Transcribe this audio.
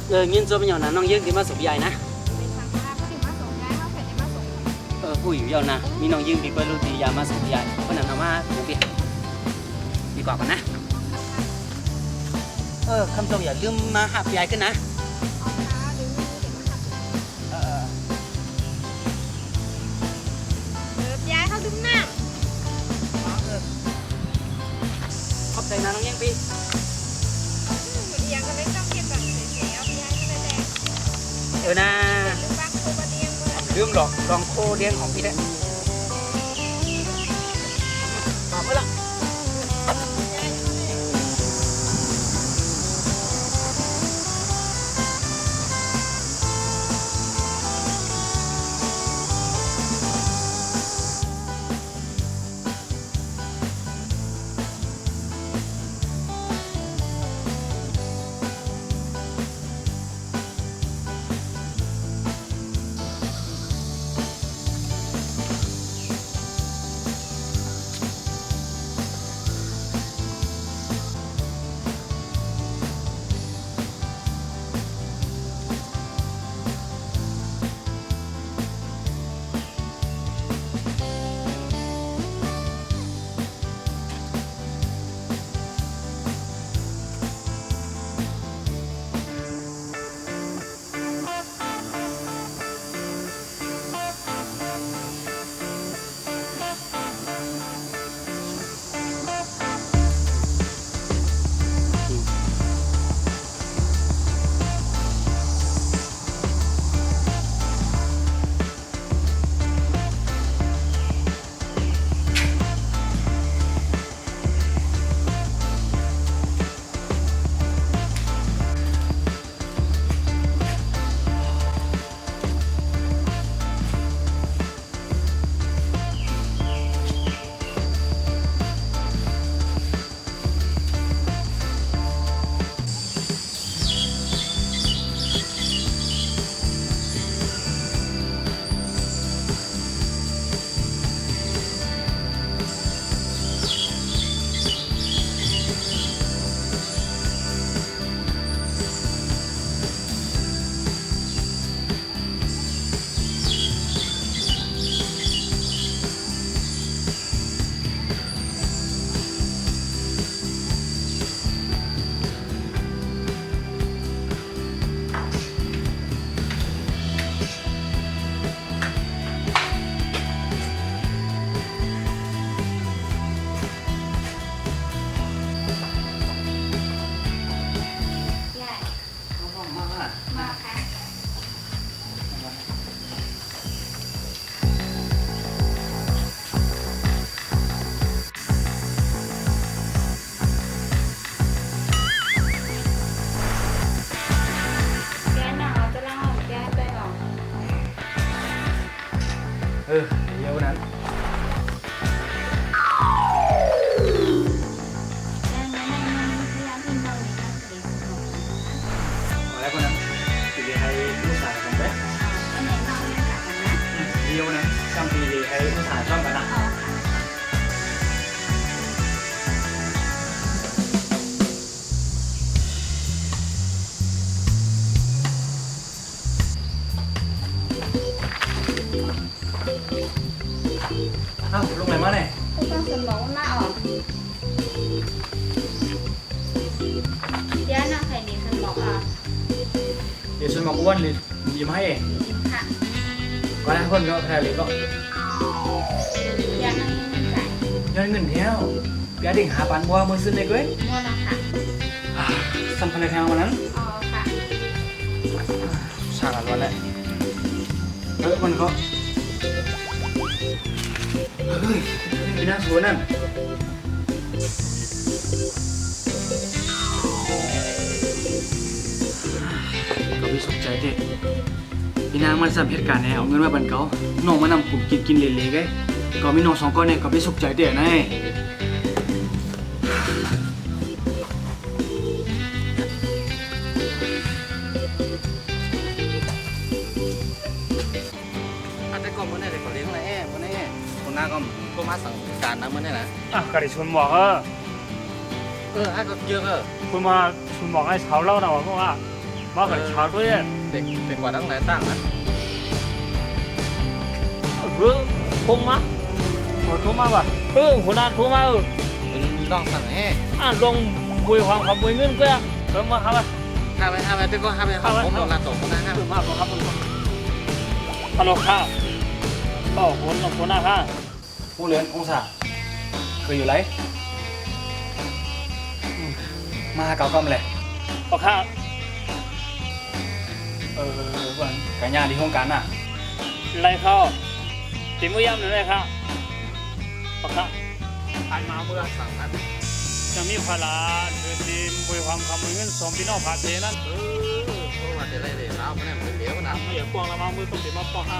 nghiên cho bây giờ là nông dương thì mà sụp dài nè เป็นสังฆราชก็ถึงมาส่งย้ายเขาเสร็จได้มาส่ง ผู้อยู่ยาวนะมีนองยิงปีเปิลลูตียามาสตีใหญ่เพราะนั้นเอามาถูกปีดีกว่าก่อนนะคำส่งอย่าลืมมาหับใหญ่ขึ้นนะ ออกค้าหรือเด็กมาหัดย้ายเขาดุ้มน้ ขอบใจนะน้องยิงปี ำเอียงก็เลยต้องเก็บแบบเสียเอาไปย้ายก็เลยแดง นะ หรือบ้างโคบะเดียงเมื่อ ลืมหรอกลองโคเลี้ยงของพี่ได้ตอบไปละ ย้าย มามา มาค่ะแกหนาวจะเล่าแกไปหรอ เดี๋ยวนั้น แม่พยายามพิมพ์เราในการเรียนรู้ แล้วคนนั้นปีให้ลูกสาวกันไป อันไหนเราเรียนกับกันนะ เดียวนะจำปีให้ลูกสาวชอบกันนะ เอาค่ะ อ้าวลงไหนมาเนี่ย ผู้ต้องสมองหน้าออกย้ายหน้าใครดีสมองอ่ะ เดี๋ยวฉันมาอ้วนเลยยิ้มให้ ค่ะ ก็ได้คนก็แค่เลยก็ ย้ายหน้าไม่ใส่ ย้อนเงินเที่ยวเดี๋ยวดิ่งหาปันบัวมือซื้อในกุ้ย มัวละค่ะ สัมพันธ์แทงวันนั้น อ๋อค่ะ ฉากวันแหละมันก็เฮ้ยมีหน้าสวนนั่นก็มีสุขใจเด็ดพี่นางมันสัมเหตุการณ์เนี่ยเอาเงินมาบันเขาน้องมานำกลุ่มกินเละๆไงก็มีน้องสองคนเนี่ยก็ไปสุขใจเด็ดนะแต่ก่อนมันเนี่ยแต่ก่อนเลี้ยงอะไรมันเนี่ยคนหน้าก็มาสั่งการนะมันเนี่ยนะ ก็ได้ชวนบอกให้ก็เยอะคุณมาชวนบอกให้เช้าเล่าหน่อยว่า มากันชาด้วย เด็กกว่าตั้งหลายตั้งนะ เออคงมาหัวโทรมาป่ะหัวหน้าโทรมาเป็นดองตั้งแห่ ลงบุยความคำบุยเงินก็เพิ่มมาครับ ห้าไปตึกก็ห้าไปผมโดนลาตกคนนะห้า มากครับฮัลโหลค่ะก็คนลงคนหน้าค่ะ ผู้เรียนองศาเคยอยู่ไรมาเก่ากำเลย ก็ค่ะ วันกันยาที่โครงการน่ะ ไรเข้าตีมือย่ำหรือไรค่ะก็ค่ะ ผ่านมาเมื่อ3,000จะมีพลาเดือดีบุยความคำบุยเงินสมพี่น้องผาเทนั่น เพราะว่าจะได้เลยแล้วมันเนี่ยมันเดี๋ยวนะ ไม่อยากป้องละมามือต้องติดมาป้องห้า